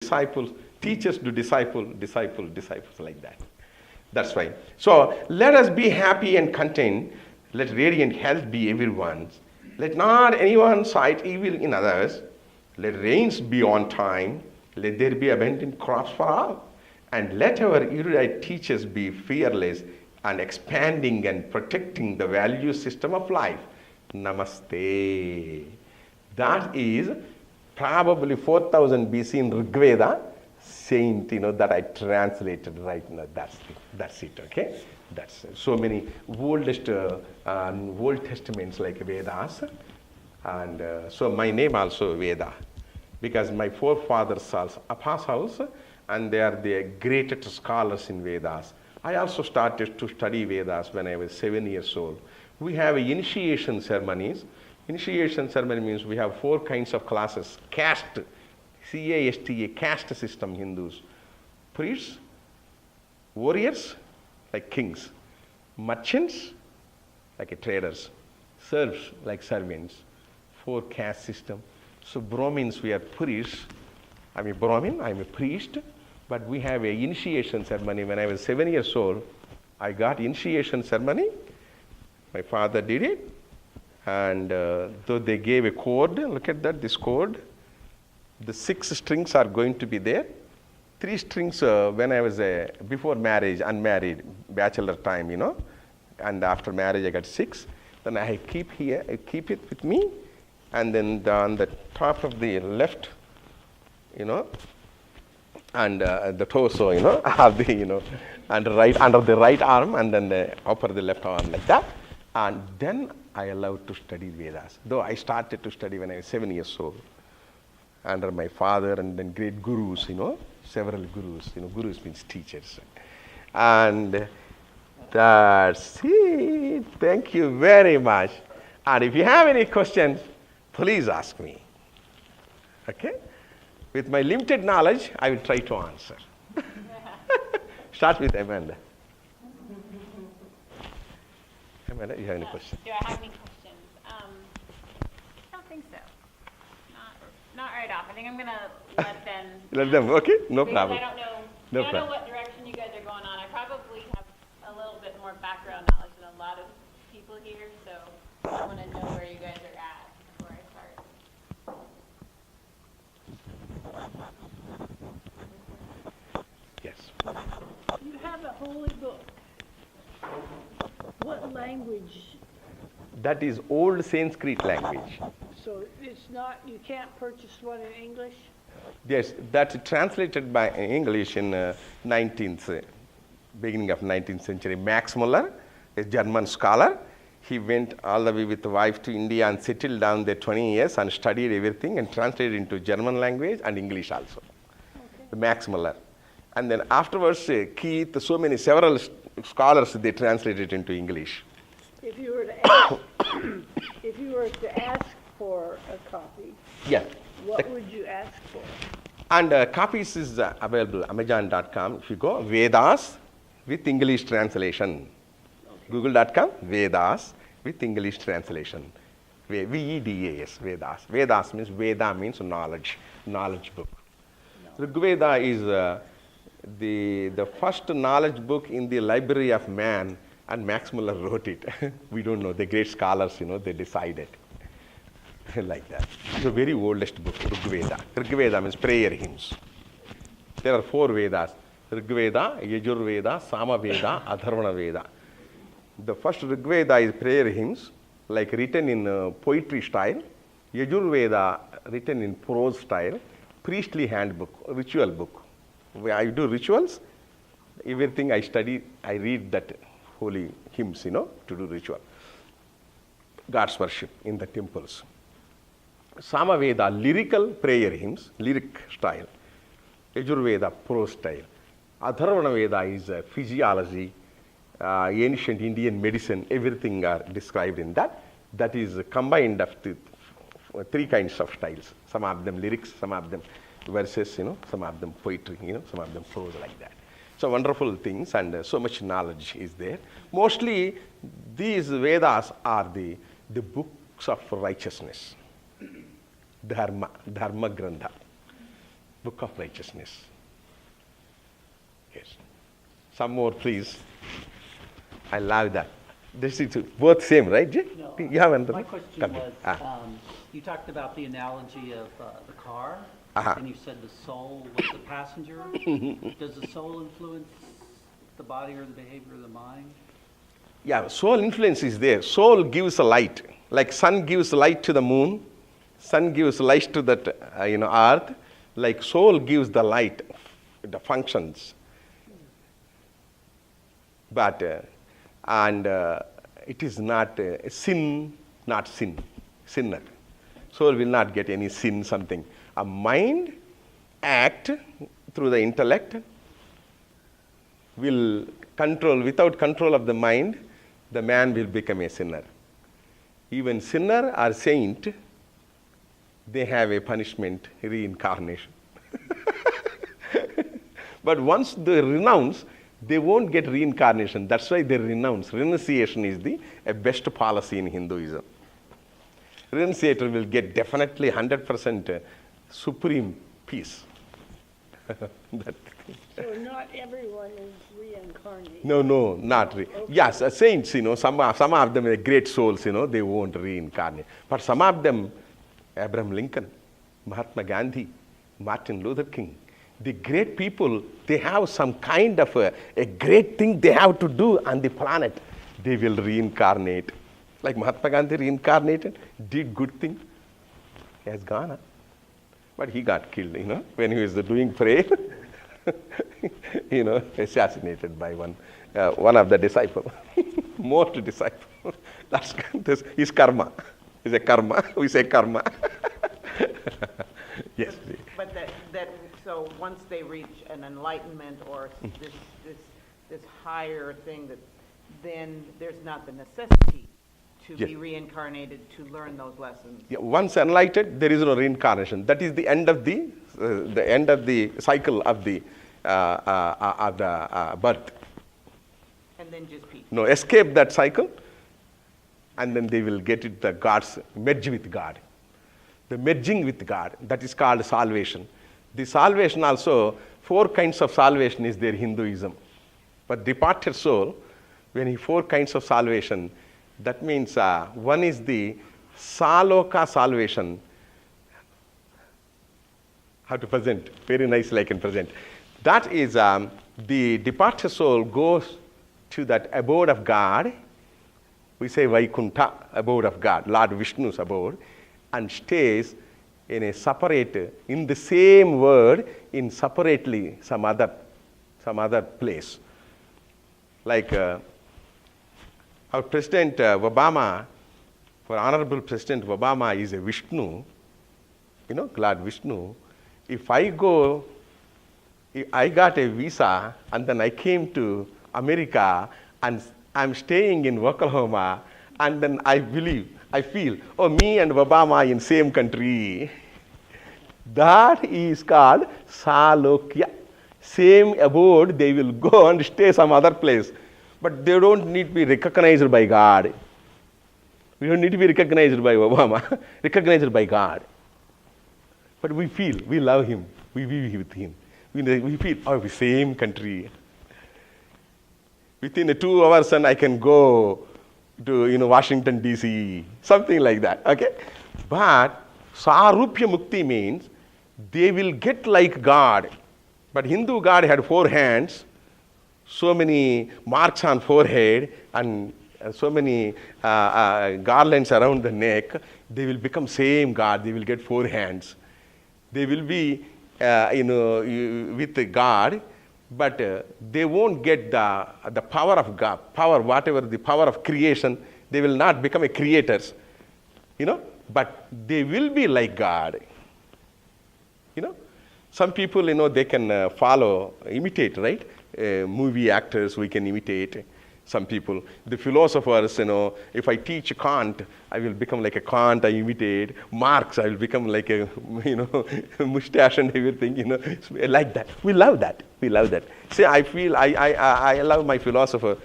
disciples, teachers to disciples like that. That's why. So let us be happy and content. Let radiant health be everyone's. Let not anyone sight evil in others. Let rains be on time. Let there be abundant crops for all. And let our erudite teachers be fearless and expanding and protecting the value system of life. Namaste. That is probably 4000 BC in Rigveda, saint, that I translated right now. That's it, okay? That's so many oldest Old Testaments like Vedas. And so my name also Veda, because my forefathers are apostles, and they are the greatest scholars in Vedas. I also started to study Vedas when I was 7 years old. We have initiation ceremonies. Initiation ceremony means we have 4 kinds of classes. Caste, C-A-S-T-A, caste system Hindus. Priests, warriors, like kings. Merchants, like traders. Serfs, like servants. 4 caste system. So Brahmins, we are priests. I'm a Brahmin, I'm a priest. But we have a initiation ceremony. When I was 7 years old, I got initiation ceremony. My father did it. And though they gave a chord, look at that, this chord. The 6 strings are going to be there. 3 strings when I was before marriage, unmarried, bachelor time, And after marriage, I got 6. Then I keep it with me. And then on the top of the left, and the torso, I have the, and right under the right arm, and then the upper the left arm like that. And then I allowed to study Vedas. Though I started to study when I was 7 years old, under my father, and then great gurus, several gurus. Gurus means teachers. And that's it. Thank you very much. And if you have any questions, please ask me. Okay? With my limited knowledge, I will try to answer. Start with Amanda. Amanda, you have any questions? Do I have any questions? I don't think so. Not right off. I think I'm going to let them. Let them, okay? No problem. I don't know. No I don't problem. know what direction you guys are going on. I probably have a little bit more background knowledge than a lot of people here, so I want to know where you guys are at before I start. Yes. You have a holy book. What language? That is old Sanskrit language. So it's not, you can't purchase one in English? Yes, that's translated by English in beginning of 19th century. Max Muller, a German scholar, he went all the way with the wife to India and settled down there 20 years and studied everything and translated into German language and English also. Okay. Max Muller. And then afterwards, Keith, several scholars, they translated into English. If you were to ask, if you were to ask for a copy, yeah, what would you ask for? And copies is available Amazon.com. If you go Vedas with English translation, okay. Google.com Vedas with English translation. V-E-D-A-S, Vedas. Vedas means Veda means knowledge book. No. Rigveda is the first knowledge book in the library of man, and Max Muller wrote it. We don't know. The great scholars, they decided like that. It's the very oldest book, Rigveda. Rigveda means prayer hymns. There are 4 Vedas: Rigveda, Yajurveda, Samaveda, Atharvana Veda. The first Rigveda is prayer hymns, like written in poetry style. Yajurveda written in prose style. Priestly handbook, ritual book. Where I do rituals, everything I study, I read that holy hymns, to do ritual. God's worship in the temples. Samaveda, lyrical prayer hymns, lyric style. Yajurveda, prose style. Atharvana Veda is physiology, ancient Indian medicine, everything are described in that. That is combined of 3 kinds of styles. Some of them lyrics, some of them verses, some of them poetry, some of them prose like that. So wonderful things, and so much knowledge is there. Mostly these Vedas are the books of righteousness. Dharma Grantha. Book of righteousness. Yes. Some more, please. I love that. This is both same, right, Jay? No, You have another? my question Come was, here. you talked about the analogy of the car, Uh-huh. and you said the soul was the passenger. Does the soul influence the body or the behavior of the mind? Yeah, soul influence is there. Soul gives a light. Like sun gives light to the moon, sun gives light to that earth. Like soul gives the light, the functions. But it is not sin, not sin, sinner. Soul will not get any sin, something. A mind act through the intellect will control, without control of the mind, the man will become a sinner. Even sinner or saint, they have a punishment, reincarnation. But once they renounce, they won't get reincarnation. That's why they renounce. Renunciation is the best policy in Hinduism. Renunciator will get definitely 100% supreme peace. That So not everyone is reincarnated. No, not yes, saints, some of them are great souls, they won't reincarnate. But some of them, Abraham Lincoln, Mahatma Gandhi, Martin Luther King, the great people, they have some kind of a great thing they have to do on the planet. They will reincarnate. Like Mahatma Gandhi reincarnated, did good thing. He has gone. But he got killed, when he was doing prayer. Assassinated by one of the disciples. Most disciples. That's his karma. It's a karma. We say karma. Yes. But so once they reach an enlightenment or this higher thing, that then there's not the necessity to Yes. be reincarnated to learn those lessons. Yeah, once enlightened, there is no reincarnation. That is the end of the cycle of the birth. And then just peace. No, escape that cycle, and then they will get it, the God's, merge with God. The merging with God, that is called salvation. The salvation also, 4 kinds of salvation is there in Hinduism. But departed soul, when he 4 kinds of salvation, that means one is the Saloka salvation. How to present? Very nicely I can present. That is the departed soul goes to that abode of God. We say Vaikuntha, abode of God, Lord Vishnu's abode, and stays in a separate, in the same word, in separately some other place. Like our President Obama, for Honorable President Obama is a Vishnu, Lord Vishnu. If I got a visa and then I came to America and I'm staying in Oklahoma, and then I feel, me and Obama in same country. That is called Salokya. Same abode, they will go and stay some other place. But they don't need to be recognized by God. We don't need to be recognized by Obama, recognized by God. But we feel, we love him, we be with him. We feel, the same country. Within 2 hours, and I can go to Washington, D.C., something like that, okay? But Sarupya Mukti means they will get like God. But Hindu God had 4 hands, so many marks on forehead, and so many garlands around the neck. They will become same God. They will get 4 hands. They will be, with God, but they won't get the power of God, whatever the power of creation. They will not become a creators, but they will be like God. Some people, they can follow, imitate, right? Movie actors, we can imitate some people. The philosophers, if I teach Kant, I will become like a Kant, I imitate. Marx, I will become like a, mustache and everything, like that. We love that. We love that. See, I feel, I love my philosopher.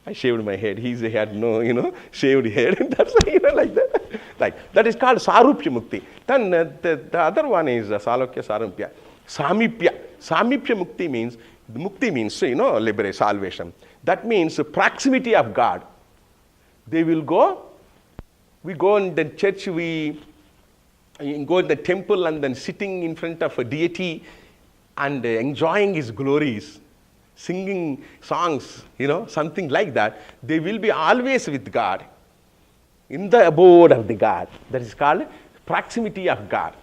I shaved my head. He had no, shaved head. That's why, like that. Like, that is called Sarupya Mukti. Then the other one is Salokya Sarupya. Samipya. Samipya mukti means, liberation, salvation. That means proximity of God. They will go, we go in the church, we go in the temple and then sitting in front of a deity and enjoying his glories, singing songs, something like that. They will be always with God, in the abode of the God. That is called proximity of God.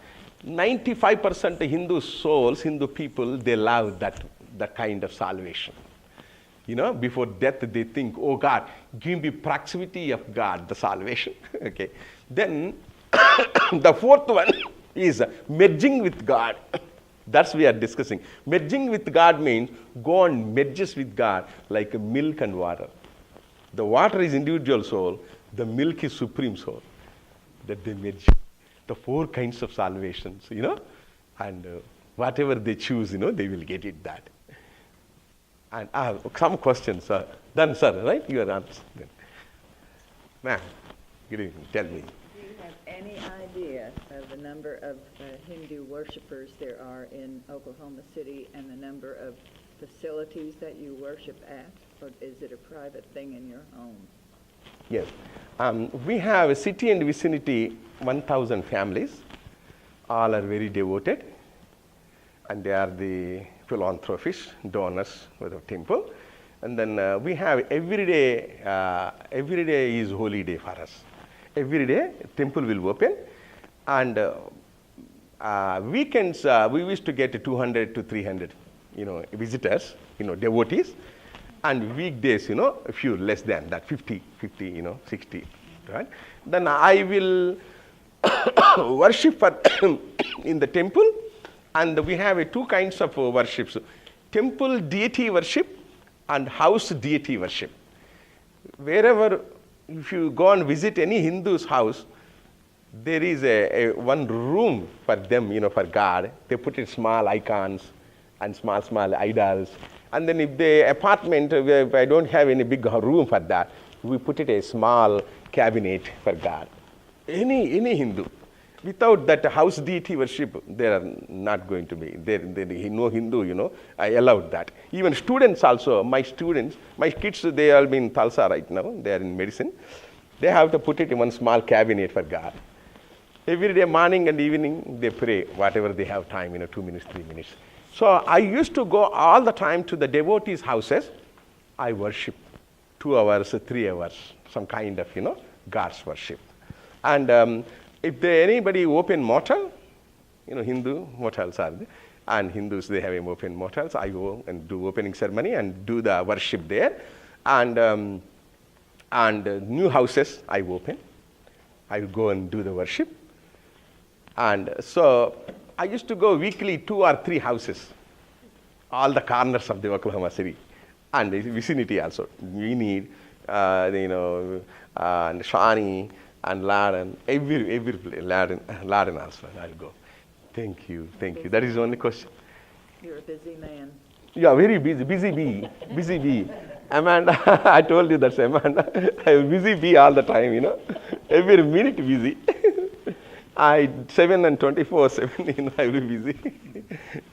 95% Hindu souls, Hindu people, they love that kind of salvation. Before death, they think, oh God, give me proximity of God, the salvation. Okay. Then the fourth one is merging with God. That's we are discussing. Merging with God means go and merges with God like milk and water. The water is individual soul, the milk is supreme soul. That they merge. The four kinds of salvations, and whatever they choose, they will get it that. And I have some questions, sir. Done, sir, right? Your answer. Ma'am, good evening. Tell me. Do you have any idea of the number of Hindu worshipers there are in Oklahoma City and the number of facilities that you worship at? Or is it a private thing in your home? Yes. We have a city and vicinity, 1,000 families. All are very devoted. And they are the philanthropists, donors for the temple. And then we have every day is holy day for us. Every day temple will open. And weekends we used to get 200 to 300 visitors, devotees. And weekdays, a few less than that, 50, 60, right? Then I will worship in the temple. And we have two kinds of worships, temple deity worship and house deity worship. Wherever, if you go and visit any Hindu's house, there is a one room for them, for God. They put in small icons and small idols. And then if the apartment, if I don't have any big room for that, we put it a small cabinet for God. Any Hindu. Without that house deity worship, they are not going to be. No Hindu, I allowed that. Even students also, my kids, they are in Thalsa right now. They are in medicine. They have to put it in one small cabinet for God. Every day, morning and evening, they pray, whatever they have time, 2 minutes, 3 minutes. So I used to go all the time to the devotees' houses. I worship 2 hours, 3 hours, some kind of, God's worship. And if anybody open motel, Hindu motels are there, and Hindus, they have open motels. I go and do opening ceremony and do the worship there. And new houses I open. I will go and do the worship. And so I used to go weekly 2 or 3 houses, all the corners of the Oklahoma City, and the vicinity also. We need, and Shawnee, and Ladin, every place, Ladin also, I'll go. Thank you. That is the only question. You're a busy man. Yeah, very busy bee. Amanda, I told you that's Amanda. I'm busy bee all the time, every minute busy. 7 and 24/7, I will be busy.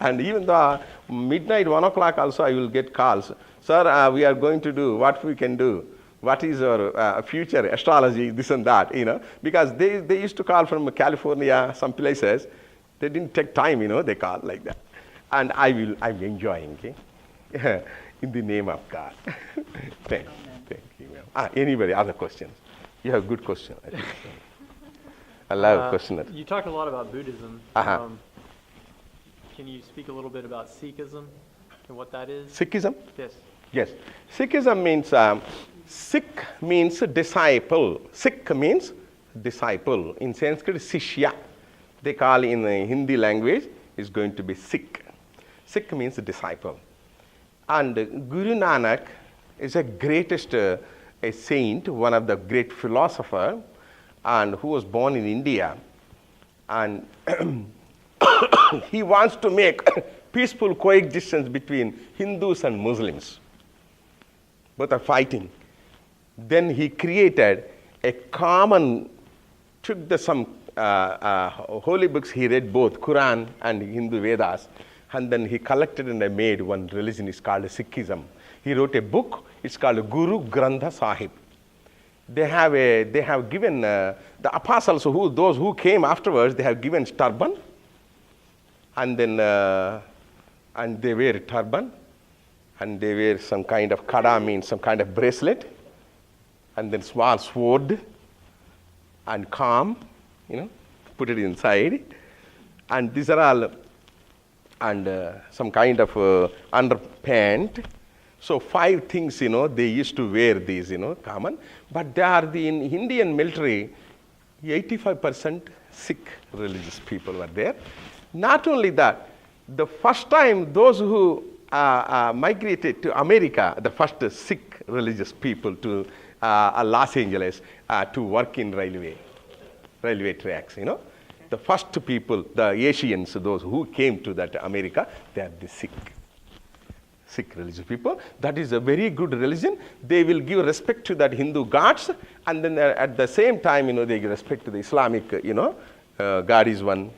And even the midnight, 1 o'clock also, I will get calls. Sir, we are going to do what we can do. What is our future, astrology, this and that, because they used to call from California, some places. They didn't take time, they call like that. And I'm enjoying, okay? In the name of God. Thank you, ma'am. Anybody, other questions? You have a good question, I think. I love questioners. You talked a lot about Buddhism. Uh-huh. Can you speak a little bit about Sikhism and what that is? Sikhism? Yes. Yes. Sikhism means, Sikh means disciple. Sikh means disciple. In Sanskrit, Sishya. They call in the Hindi language, is going to be Sikh. Sikh means disciple. And Guru Nanak is the greatest a saint, one of the great philosophers, and who was born in India. And he wants to make peaceful coexistence between Hindus and Muslims. Both are fighting. Then he created a common, took some holy books he read, both Quran and Hindu Vedas, And then he collected and made one religion. It's called Sikhism. He wrote a book. It's called Guru Granth Sahib. They have given the apostles, those who came afterwards, they have given turban, and then and they wear turban, and they wear some kind of kada, means some kind of bracelet, and then small sword, and calm, put it inside, and these are all, and some kind of underpant. So 5 things, they used to wear these, common. But they are in Indian military, 85% Sikh religious people were there. Not only that, the first time those who migrated to America, the first Sikh religious people to Los Angeles to work in railway tracks, The first people, the Asians, those who came to that America, they are the Sikh religious people. That is a very good religion. They will give respect to that Hindu gods, and then at the same time, they give respect to the Islamic, God is one,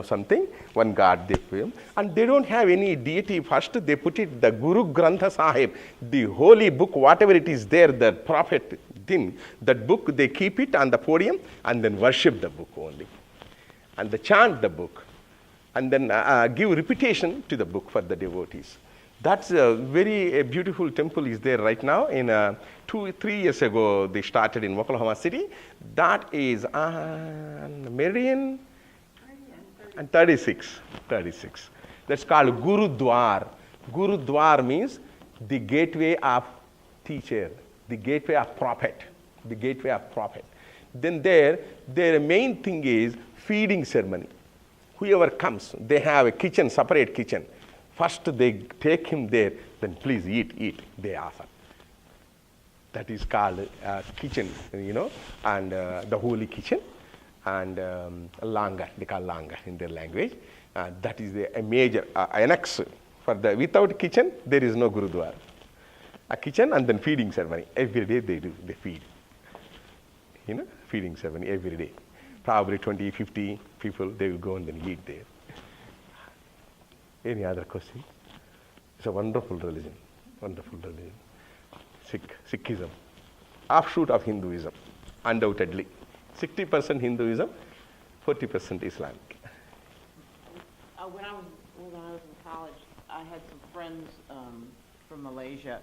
something, one God they feel. And they don't have any deity first. They put it, the Guru Granth Sahib, the holy book, whatever it is there, the prophet thing, that book, they keep it on the podium and then worship the book only. And they chant the book, and then give reputation to the book for the devotees. That's a very beautiful temple is there right now. In 2-3 years ago, they started in Oklahoma City. That is on Meridian and 36. That's called Gurudwar. Gurudwar means the gateway of teacher, the gateway of prophet, the gateway of prophet. Then their main thing is feeding ceremony. Whoever comes, they have a kitchen, separate kitchen. First they take him there, then please eat, they offer. That is called kitchen, and the holy kitchen, and langar, they call langar in their language. That is a major annex. Without kitchen, there is no Gurudwara. A kitchen and then feeding ceremony. Every day they feed. Feeding ceremony every day. Probably 20, 50 people, they will go and then eat there. Any other question? It's a wonderful religion. Sikhism. Offshoot of Hinduism, undoubtedly. 60% Hinduism, 40% Islamic. When I was in college, I had some friends from Malaysia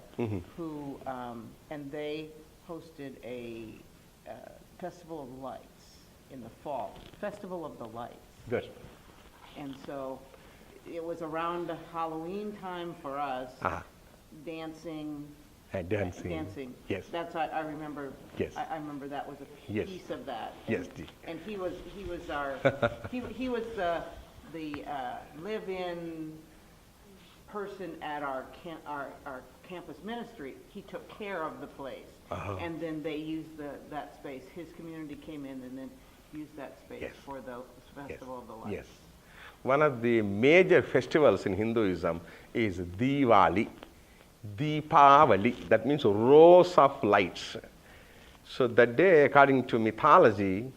who, and they hosted a Festival of Lights in the fall. Festival of the Lights. Good. And so it was around Halloween time for us, dancing. Dancing. Yes. That's I remember. Yes. I remember that was a Yes. piece of that. Yes. And he was our he was the live-in person at our campus ministry. He took care of the place, and then they used that space. His community came in and then used that space for the Festival of the Lights. Yes. One of the major festivals in Hinduism is Diwali. Deepavali, that means rows of lights. So that day, according to mythology,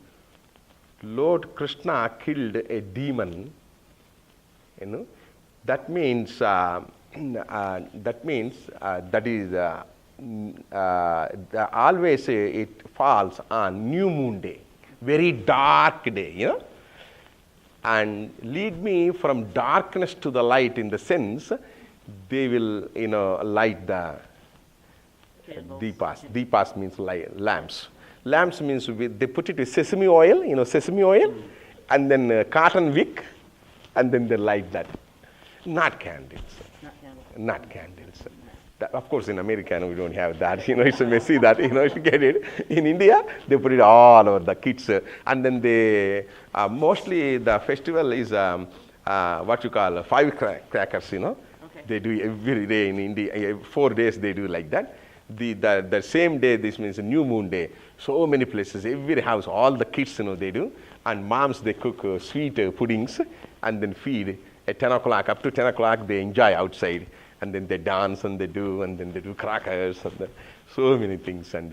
Lord Krishna killed a demon. That means always it falls on new moon day, very dark day, and lead me from darkness to the light, in the sense they will, light the deepas. Deepas means lamps. Lamps means they put it with sesame oil, and then cotton wick, and then they light that. Not candles. Not candles. Of course, in America, we don't have that. It's messy that, if you get it. In India, they put it all over the kids. And then they, mostly the festival is what you call firecrackers, Okay. They do every day in India. 4 days they do like that. The same day, this means a new moon day. So many places, every house, all the kids, they do. And moms, they cook sweet puddings and then feed at 10 o'clock. Up to 10 o'clock, they enjoy outside. And then they dance and then they do crackers and so many things. And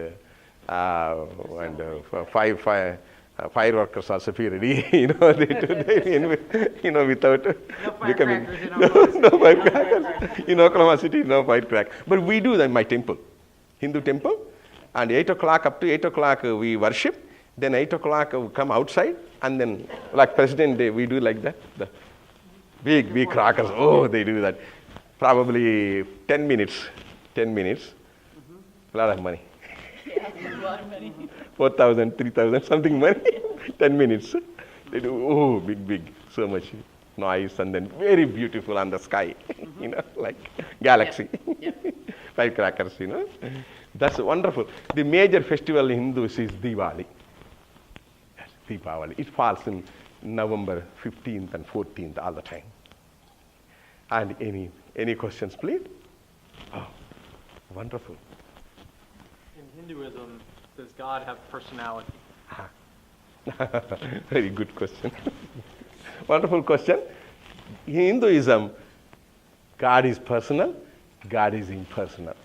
fireworkers also be ready, without becoming, firecrackers in Oklahoma no firecrackers. In Oklahoma City, no firecrackers. But we do that in my temple, Hindu temple, and 8 o'clock, up to 8 o'clock we worship, then 8 o'clock we come outside, and then like President Day, we do like that, the big crackers, oh, they do that. Probably 10 minutes, a lot of money. Yeah, a lot of money. 4,000, 3,000, something money, 10 minutes. They do, oh, big, so much noise, and then very beautiful on the sky, like galaxy. Firecrackers, That's wonderful. The major festival in Hindus is Diwali. Yes, Deepavali. It falls in November 15th and 14th all the time. And any questions, please? Oh, wonderful. In Hinduism, does God have personality? Very good question. Wonderful question. In Hinduism, God is personal, God is impersonal.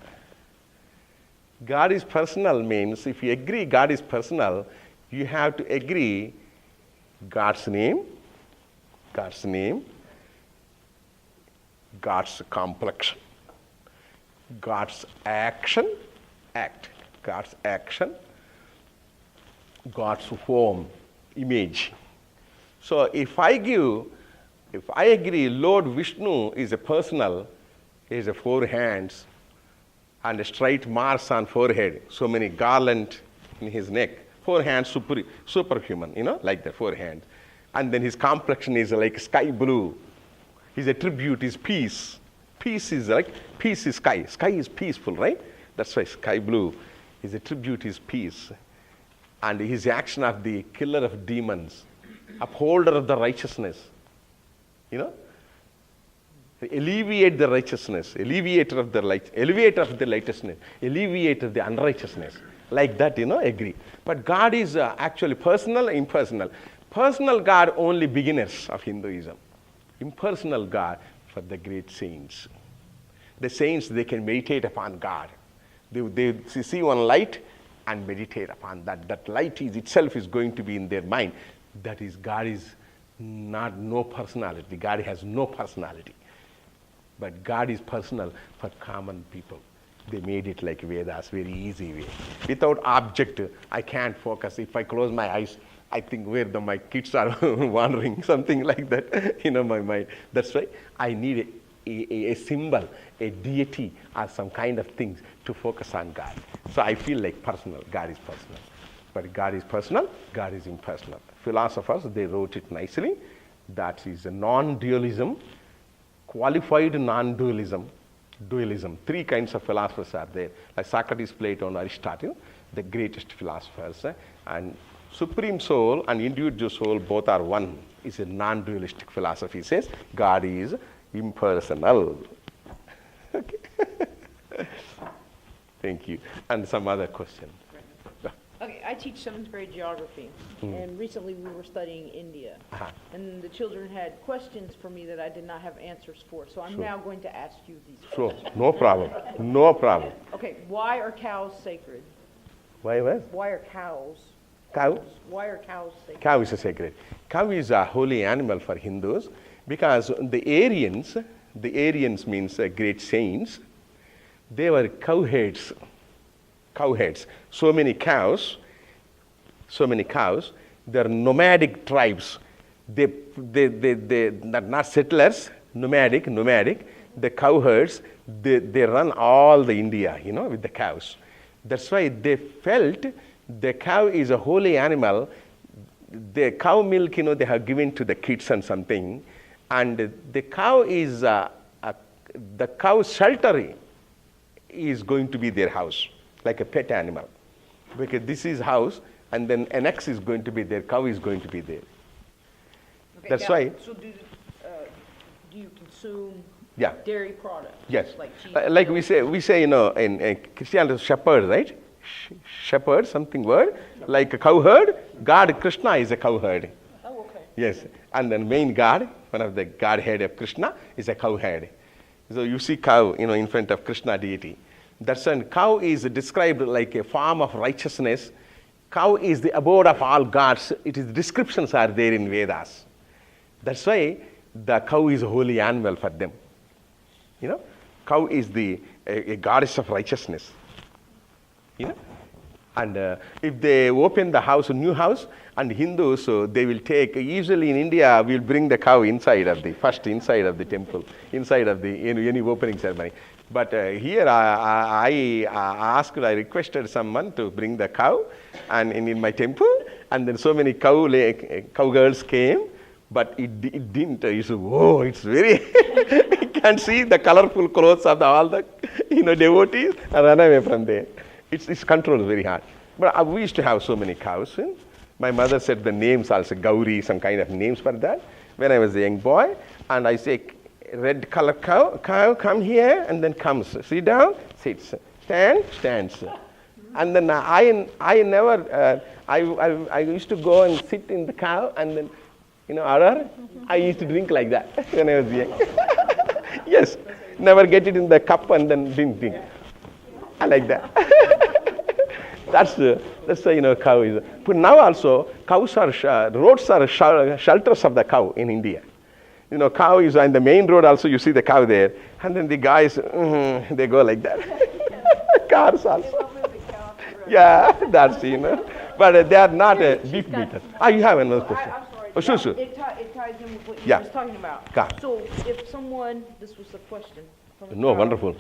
God is personal means if you agree God is personal, you have to agree God's name, God's complexion, God's action, God's action, God's form, image. So if I agree Lord Vishnu is a personal, he has 4 hands and a straight marks on forehead, so many garland in his neck, 4 hands superhuman, like the 4 hands. And then his complexion is like sky blue. His attribute is peace. Peace is sky. Sky is peaceful, right? That's why sky blue. His attribute is peace. And his action of the killer of demons, upholder of the righteousness, alleviate the righteousness, elevator of the righteousness, alleviate of the unrighteousness. Like that, agree. But God is actually personal, impersonal. Personal God only beginners of Hinduism. Impersonal God for the great saints. The saints, they can meditate upon God. They see one light and meditate upon that. That light itself is going to be in their mind. That is, God is no personality. God has no personality. But God is personal for common people. They made it like Vedas, very easy way. Without object, I can't focus. If I close my eyes, I think where my kids are wandering, something like that, my mind. That's why I need a symbol, a deity, or some kind of things to focus on God. So I feel like personal, God is personal. But God is personal, God is impersonal. Philosophers, they wrote it nicely. That is a non-dualism, qualified non-dualism, dualism. 3 kinds of philosophers are there, like Socrates, Plato, and Aristotle, the greatest philosophers. And Supreme Soul and individual soul both are one. It's a non-dualistic philosophy. It says God is impersonal. Okay. Thank you. And some other question. Okay, I teach 7th grade geography, and recently we were studying India. And the children had questions for me that I did not have answers for, so I'm now going to ask you these Sure, questions. no problem. No problem. Okay, why are cows sacred? Why was? Why are cows? Cow? Why are cows sacred? Cow is a sacred. Cow is a holy animal for Hindus because the Aryans means great saints, they were cowheads. So many cows, they're nomadic tribes. They're not settlers, nomadic. The cowherds, they run all the India, with the cows. That's why they felt the cow is a holy animal. The cow milk, they have given to the kids and something. And the cow is, the cow's shelter is going to be their house, like a pet animal. Because this is house, and then an X is going to be there, cow is going to be there. Okay, That's now, why. So do you consume Yeah. dairy products? Yes. Like cheese? Like we say, in Christianity, shepherd, right? Shepherd, something word. Like a cowherd, God, Krishna is a cowherd. Oh, okay. Yes. And then main God, one of the Godhead of Krishna, is a cowherd. So you see cow, in front of Krishna deity. That's when cow is described like a form of righteousness Cow is the abode of all gods. It is descriptions are there in Vedas. That's why the cow is a holy animal for them. You know, cow is a goddess of righteousness. You know, and if they open the house, a new house, and Hindus, so they will take, usually in India, we'll bring the cow inside of the temple, inside of the any opening ceremony. But here I requested someone to bring the cow and in my temple, and then so many cowgirls came, but it didn't. You say, whoa, it's very, you can see the colorful clothes of all the devotees and run away from there. It's controlled very hard. But we used to have so many cows. My mother said the names also, Gauri, some kind of names for that, when I was a young boy. And I say, red color cow, come here, and then comes. Sit down, sits. Stands. And then I never, I used to go and sit in the cow, and then, udder. I used to drink like that when I was young. Yes, never get it in the cup and then drink. I like that. That's cow is. But now also, cows are, roads are shelters of the cow in India. Cow is on the main road also, you see the cow there. And then the guys, they go like that. Cars also. Yeah, that's, But they are not beef beaters. You have another question. I'm sorry. Sure. It ties in with what you Yeah. was talking about. Car. So if someone, this was a question from the No, crowd. wonderful.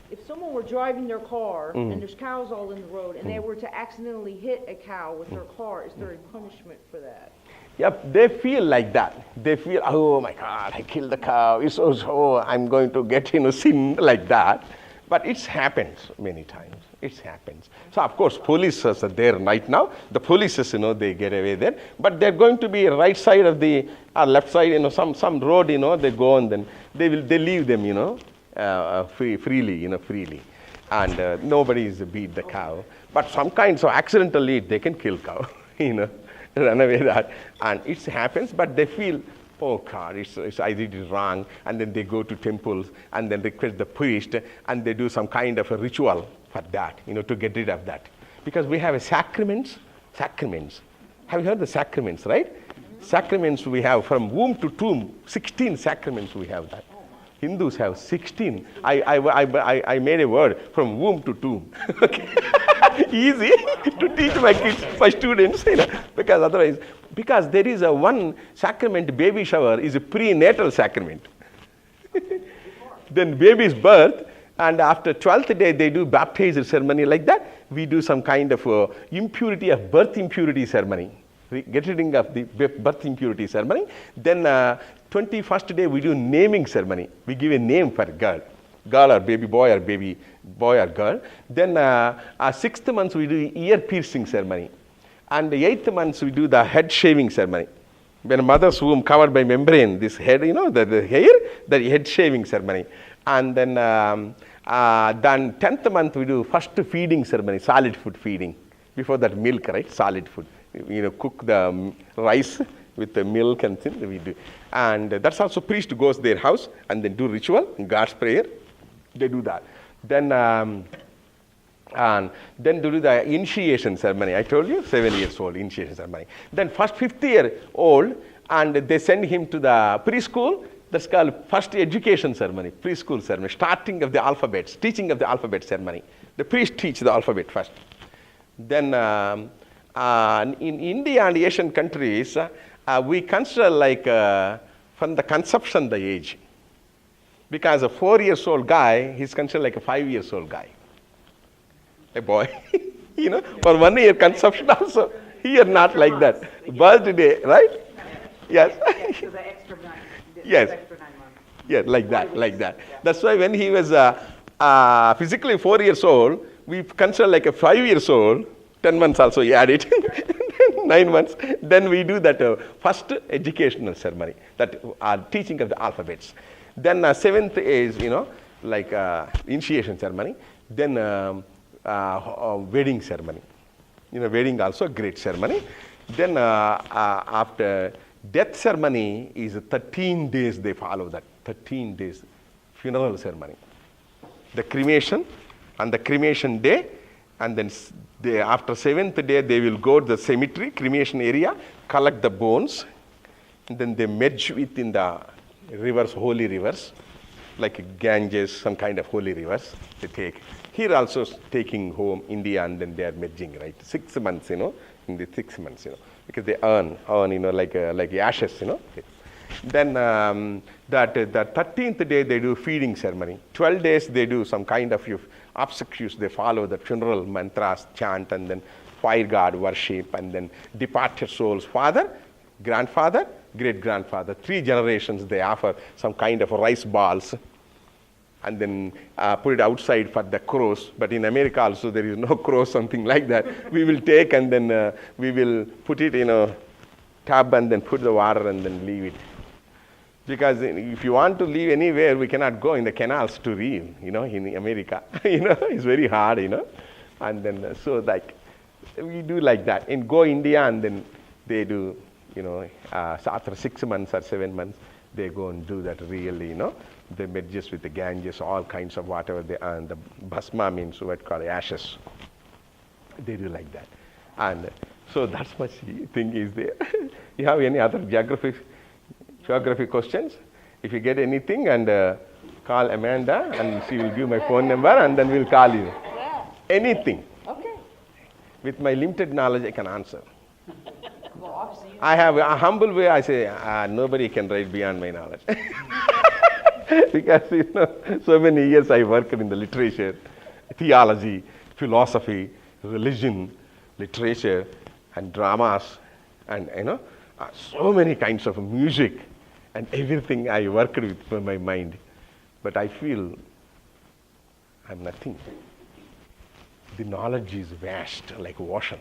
If someone were driving their car and there's cows all in the road and they were to accidentally hit a cow with their car, is there a punishment for that? Yep, they feel like that. They feel, oh my God, I killed the cow. It's so I'm going to get sin like that. But it happens many times. It happens. So of course, police are there right now. The police, they get away there. But they're going to be right side of the left side, some road, they go and then they leave them, freely. And nobody is beat the cow. But some kinds of accidentally they can kill cow, run away that. And it happens, but they feel, oh God, I did it wrong. And then they go to temples and then request the priest and they do some kind of a ritual for that, to get rid of that. Because we have sacraments. Have you heard the sacraments, right? Sacraments we have from womb to tomb, 16 sacraments we have that. Hindus have 16. I made a word from womb to tomb. Okay. Easy to teach my kids, my students, because otherwise, because there is one sacrament, baby shower is a prenatal sacrament. Then baby's birth, and after 12th day they do baptism ceremony like that. We do some kind of birth impurity ceremony. We get rid of the birth impurity ceremony. Then 21st day we do naming ceremony. We give a name for girl or baby boy or girl. Then 6th month we do ear piercing ceremony. And the 8th month we do the head shaving ceremony. When a mother's womb covered by membrane, this head, the hair, the head shaving ceremony. And then 10th month we do first feeding ceremony, solid food feeding. Before that milk, right? Solid food. Cook the rice with the milk and things we do. And that's also priest goes their house and then do ritual, God's prayer. They do that. Then they do the initiation ceremony. I told you, 7 years old initiation ceremony. Then first 5th year old, and they send him to the preschool. That's called first education ceremony, preschool ceremony, starting of the alphabets, teaching of the alphabet ceremony. The priest teach the alphabet first. Then in India and Asian countries, we consider like from the conception the age. Because a 4-year-old guy, he's considered like a 5-year-old guy. A boy, for 1 year conception also. Here not like that. Birthday, right? Yes. So the extra 9, Yes. extra 9 months. Yeah, like that. That's why when he was physically 4 years old, we consider like a 5 years old, 10 months also he added, 9 months. Then we do that first educational ceremony, that teaching of the alphabets. Then 7th is, like initiation ceremony. Then wedding ceremony. Wedding also a great ceremony. Then after death ceremony is 13 days they follow that. 13 days funeral ceremony. The cremation, on the cremation day, And then after 7th day, they will go to the cemetery, cremation area, collect the bones, and then they merge within the rivers, holy rivers, like Ganges, some kind of holy rivers they take. Here also taking home India, and then they are merging, right? 6 months, in the 6 months, because they earn, like ashes, Then the 13th day they do feeding ceremony. 12 days they do some kind of obsequies. They follow the funeral mantras, chant, and then fire god worship, and then departed souls, father, grandfather, great grandfather. 3 generations they offer some kind of rice balls, and then put it outside for the crows. But in America also there is no crows, something like that. We will take and then we will put it in a tub and then put the water and then leave it. Because if you want to leave anywhere, we cannot go in the canals to leave, in America. It's very hard, And then, so like, we do like that. And go India, and then they do, so after 6 months or 7 months, they go and do that really, They merges with the Ganges, all kinds of whatever they are. And the bhasma means what called ashes. They do like that. And so that's much thing is there. You have any other geography questions? If you get anything, and call Amanda, and she will give my phone number, and then we'll call you. Yeah. Anything. Okay. With my limited knowledge, I can answer. Well, obviously, I have a humble way. I say nobody can write beyond my knowledge. Because so many years I worked in the literature, theology, philosophy, religion, literature, and dramas, and so many kinds of music, and everything I worked with for my mind. But I feel I'm nothing. The knowledge is vast, like ocean.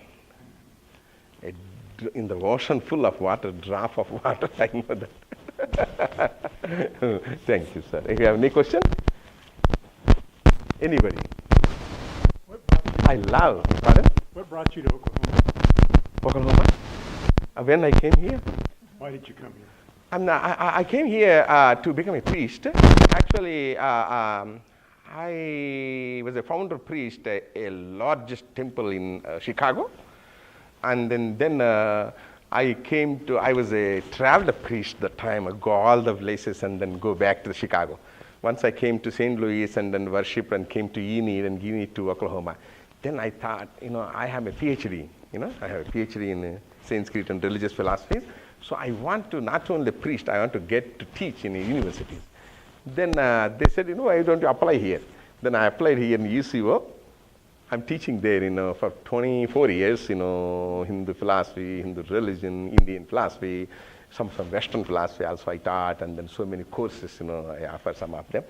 In the ocean full of water, drop of water, I know that. Thank you, sir. If you have any question? Anybody? I love, pardon? What brought you to Oklahoma? Oklahoma? When I came here? Why did you come here? I came here to become a priest. Actually, I was a founder priest at a largest temple in Chicago. And then I was a traveler priest at the time. I go all the places and then go back to Chicago. Once I came to St. Louis and then worship and came to Enid and Enid to Oklahoma. Then I thought, I have a PhD. I have a PhD in Sanskrit and religious philosophy. So I want to not only preach, I want to get to teach in universities. Then they said, why don't you apply here? Then I applied here in UCO. I'm teaching there, for 24 years, Hindu philosophy, Hindu religion, Indian philosophy, some Western philosophy also I taught, and then so many courses, I offer some of them.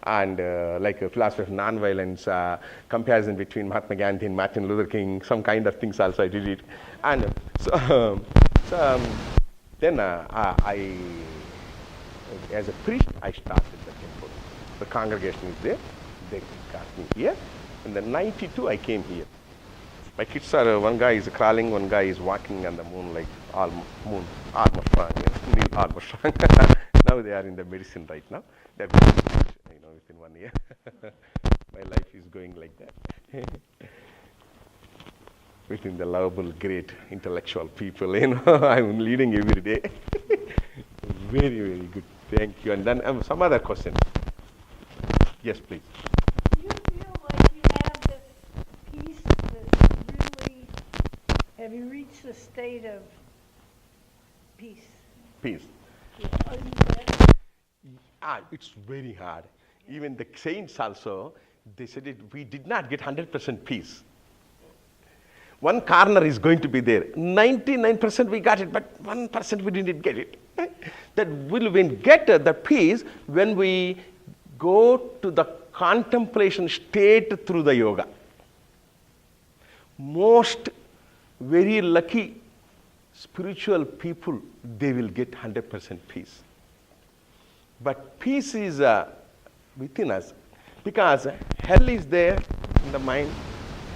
And like a philosophy of nonviolence, comparison between Mahatma Gandhi and Martin Luther King, some kind of things also I did it. And then I, as a priest, I started the temple. The congregation is there. They got me here. In the 92, I came here. My kids are, one guy is crawling, one guy is walking on the moon like Moon Armstrong, Neil Armstrong. Now they are in the medicine right now. They're going to teach, within 1 year. My life is going like that. Within the lovable, great intellectual people, I'm leading every day. Very, very good. Thank you. And then some other question. Yes, please. Do you feel like you have this peace that's really, have you reached the state of peace? Peace. Are you there? It's very hard. Even the saints also, they said we did not get 100% peace. One corner is going to be there. 99% we got it, but 1% we didn't get it. That will get the peace when we go to the contemplation state through the yoga. Most very lucky spiritual people, they will get 100% peace. But peace is within us, because hell is there in the mind,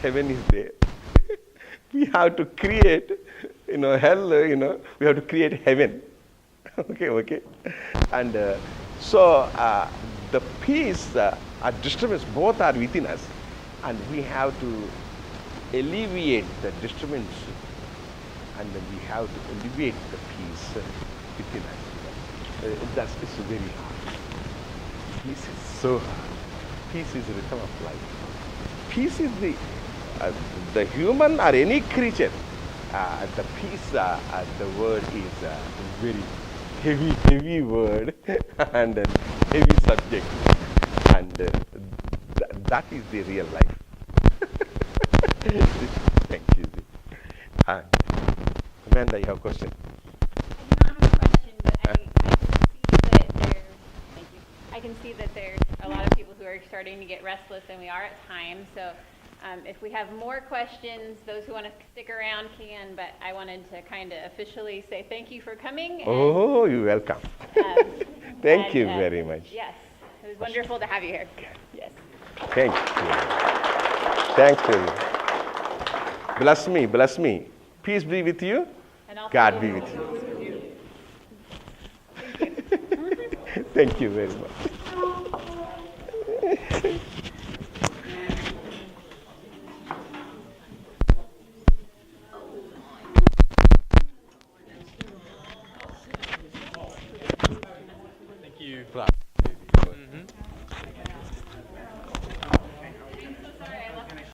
heaven is there. We have to create, hell, we have to create heaven. Okay. And so the peace, disturbance, both are within us, and we have to alleviate the disturbance, and then we have to alleviate the peace within us. It's very hard. Peace is so hard. Peace is the rhythm of life. Peace is the human or any creature. The peace, the word is a very heavy word and a heavy subject, and that is the real life. Thank you. Amanda, you have a question? I do not have a question, but I can see that there's a lot of people who are starting to get restless, and we are at time. So if we have more questions, those who want to stick around can, but I wanted to kind of officially say thank you for coming. Oh, you're welcome. Thank you very much. Yes, it was wonderful to have you here. Yes. Thank you. Thank you. Bless me. Peace be with you. And also God be with you. Thank you very much.